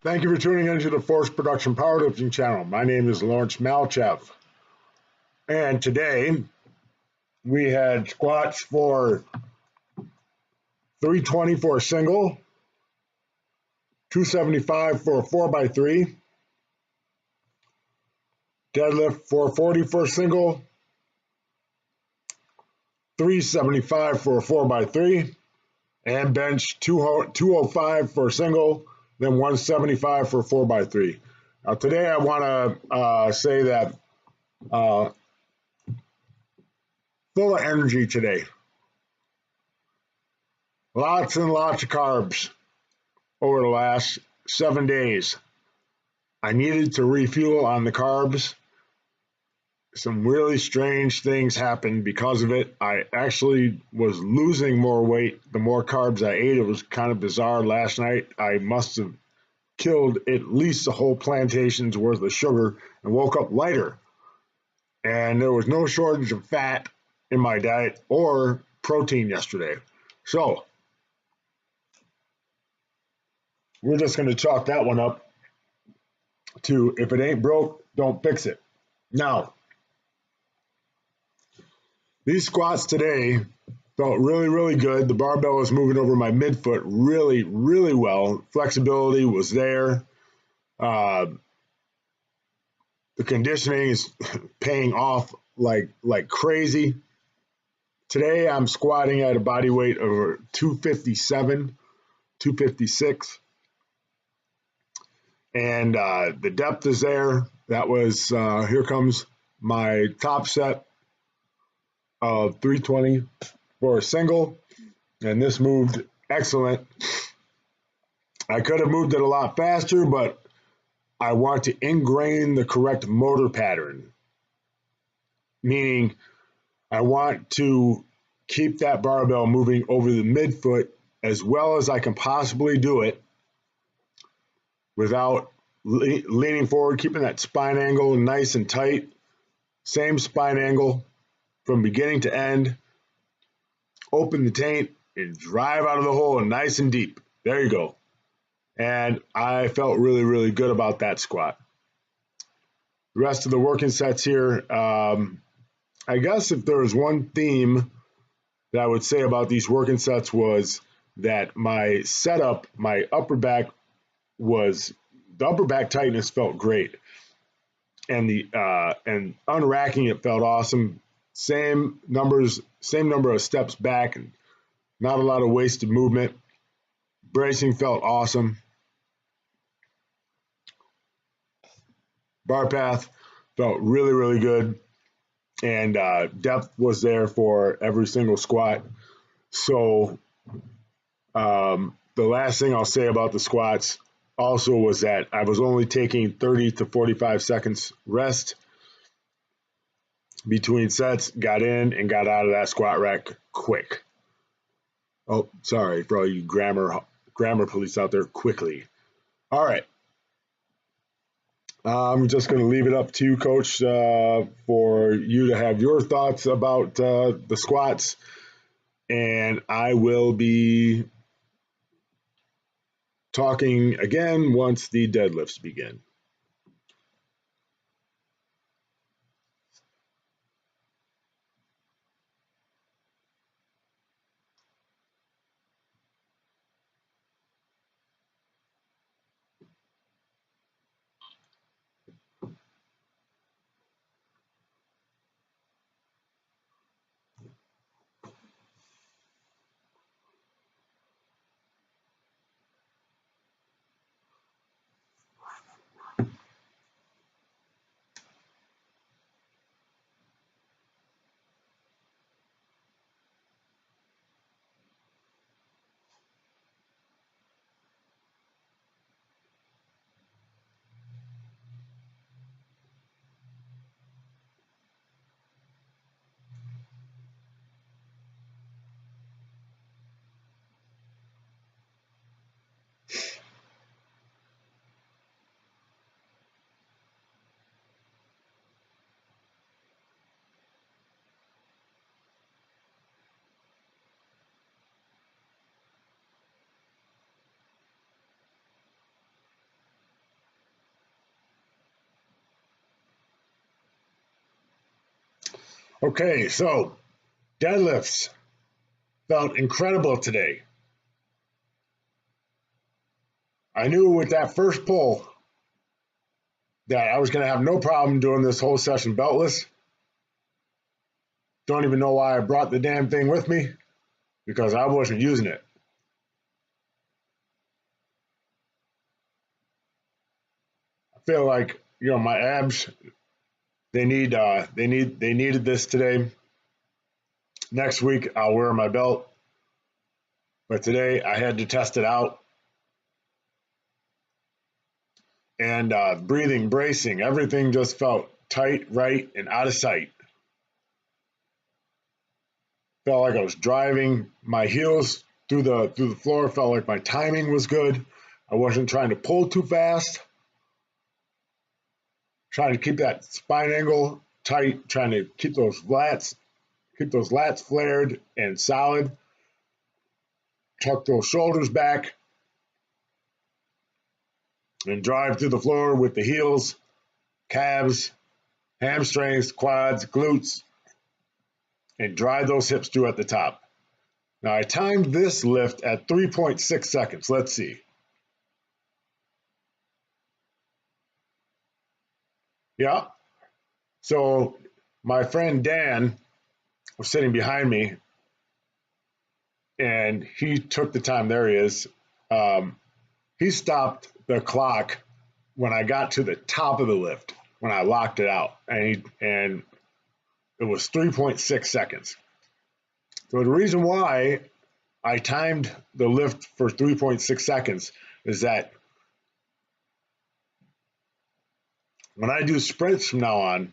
Thank you for tuning into the Force Production Powerlifting channel. My name is Lawrence Malchev, and today we had squats for 320 for a single, 275 for a 4x3, deadlift 440 for a single, 375 for a 4x3, and bench 205 for a single, then 175 for a 4x3. Now today I want to say that full of energy today. Lots and lots of carbs over the last 7 days. I needed to refuel on the carbs. Some really strange things happened because of it. I actually was losing more weight the more carbs I ate. It was kind of bizarre. Last night I must have killed at least a whole plantation's worth of sugar and woke up lighter. And there was no shortage of fat in my diet or protein yesterday. So we're just going to chalk that one up to if it ain't broke, don't fix it. Now, these squats today felt really, really good. The barbell was moving over my midfoot really, really well. Flexibility was there. The conditioning is paying off like crazy. Today, I'm squatting at a body weight of 257, 256. And the depth is there. That was, here comes my top set of 320 for a single. And this moved excellent. I could have moved it a lot faster, but I want to ingrain the correct motor pattern. Meaning, I want to keep that barbell moving over the midfoot as well as I can possibly do it without leaning forward, keeping that spine angle nice and tight. Same spine angle from beginning to end. Open the taint and drive out of the hole nice and deep. There you go. And I felt really, really good about that squat. The rest of the working sets here, I guess if there was one theme that I would say about these working sets was that my setup, my upper back was, the upper back tightness felt great. And the and unracking it felt awesome. Same number of steps back and not a lot of wasted movement. Bracing felt awesome. Bar path felt really, really good. And depth was there for every single squat. So the last thing I'll say about the squats also was that I was only taking 30 to 45 seconds rest between sets, got in and got out of that squat rack quick. Oh, sorry for all you grammar police out there, quickly. All right. I'm just going to leave it up to you, Coach, for you to have your thoughts about the squats. And I will be talking again once the deadlifts begin. Okay, so deadlifts felt incredible today. I knew with that first pull that I was going to have no problem doing this whole session beltless. Don't even know why I brought the damn thing with me, because I wasn't using it. I feel like, you know, my abs, they needed this today. Next week I'll wear my belt, but today I had to test it out. And breathing, bracing, everything just felt tight, right, and out of sight. Felt like I was driving my heels through the floor. Felt like my timing was good. I wasn't trying to pull too fast. Trying to keep that spine angle tight. Trying to keep those lats flared and solid. Tuck those shoulders back and drive through the floor with the heels, calves, hamstrings, quads, glutes, and drive those hips through at the top. Now I timed this lift at 3.6 seconds. Let's see. Yeah. So my friend Dan was sitting behind me, and he took the time. There he is. He stopped the clock when I got to the top of the lift, when I locked it out, and it was 3.6 seconds. So the reason why I timed the lift for 3.6 seconds is that when I do sprints from now on,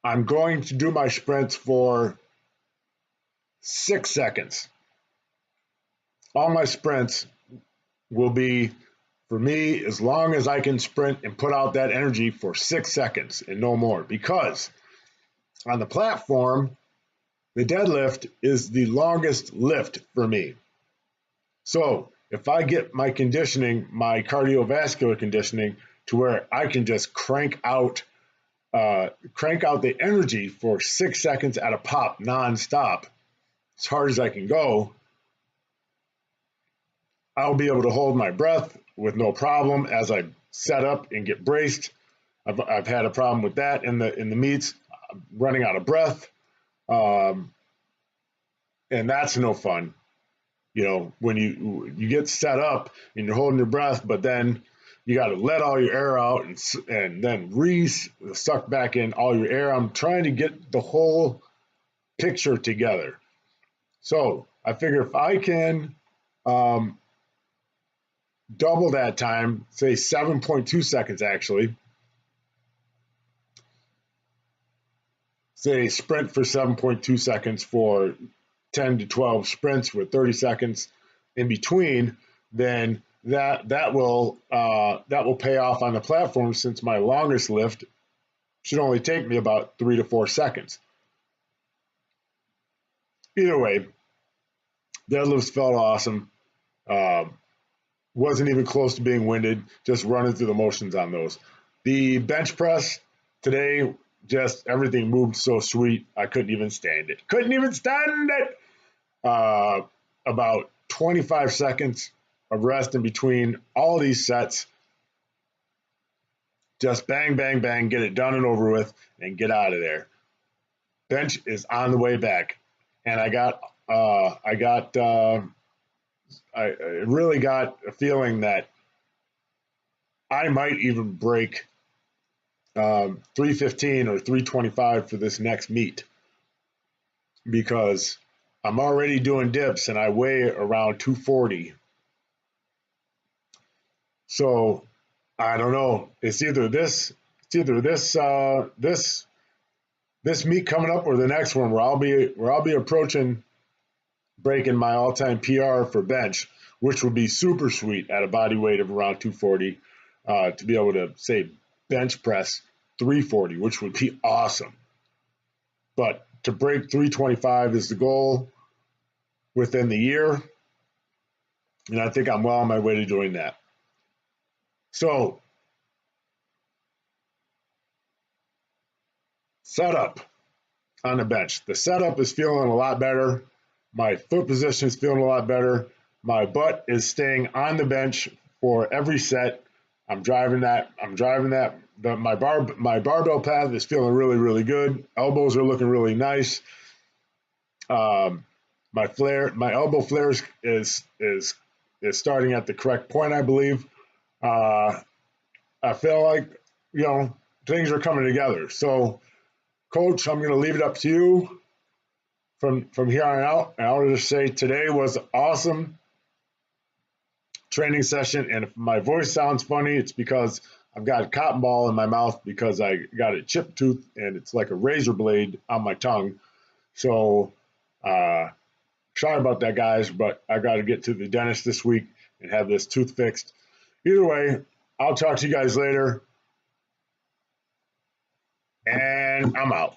I'm going to do my sprints for 6 seconds. All my sprints will be, for me, as long as I can sprint and put out that energy for 6 seconds and no more. Because on the platform, the deadlift is the longest lift for me. So if I get my conditioning, my cardiovascular conditioning, to where I can just crank out the energy for 6 seconds at a pop nonstop, as hard as I can go, I'll be able to hold my breath with no problem as I set up and get braced. I've had a problem with that in the meets, running out of breath, and that's no fun. You know, when you get set up and you're holding your breath, but then you got to let all your air out and then suck back in all your air. I'm trying to get the whole picture together. So I figure if I can double that time, say 7.2 seconds actually, say sprint for 7.2 seconds for 10 to 12 sprints with 30 seconds in between, then that will pay off on the platform, since my longest lift should only take me about 3 to 4 seconds. Either way, deadlifts felt awesome. Wasn't even close to being winded, just running through the motions on those. The bench press today, just everything moved so sweet, I couldn't even stand it. About 25 seconds of rest in between all these sets. Just bang, bang, bang, get it done and over with, and get out of there. Bench is on the way back, and I really got a feeling that I might even break 315 or 325 for this next meet, because I'm already doing dips and I weigh around 240. So I don't know. It's either this meet coming up or the next one, where I'll be approaching breaking my all-time PR for bench, which would be super sweet at a body weight of around 240, to be able to say bench press 340, which would be awesome. But to break 325 is the goal within the year, and I think I'm well on my way to doing that. So, setup. on the bench. The setup is feeling a lot better. My foot position is feeling a lot better. My butt is staying on the bench for every set. I'm driving that. My barbell path is feeling really, really good. Elbows are looking really nice. My elbow flares is starting at the correct point, I believe. I feel like, things are coming together. So, Coach, I'm going to leave it up to you from here on out. And I'll just say today was awesome training session. And if my voice sounds funny, it's because I've got a cotton ball in my mouth because I got a chipped tooth and it's like a razor blade on my tongue. So, sorry about that, guys, but I got to get to the dentist this week and have this tooth fixed. Either way, I'll talk to you guys later. And I'm out.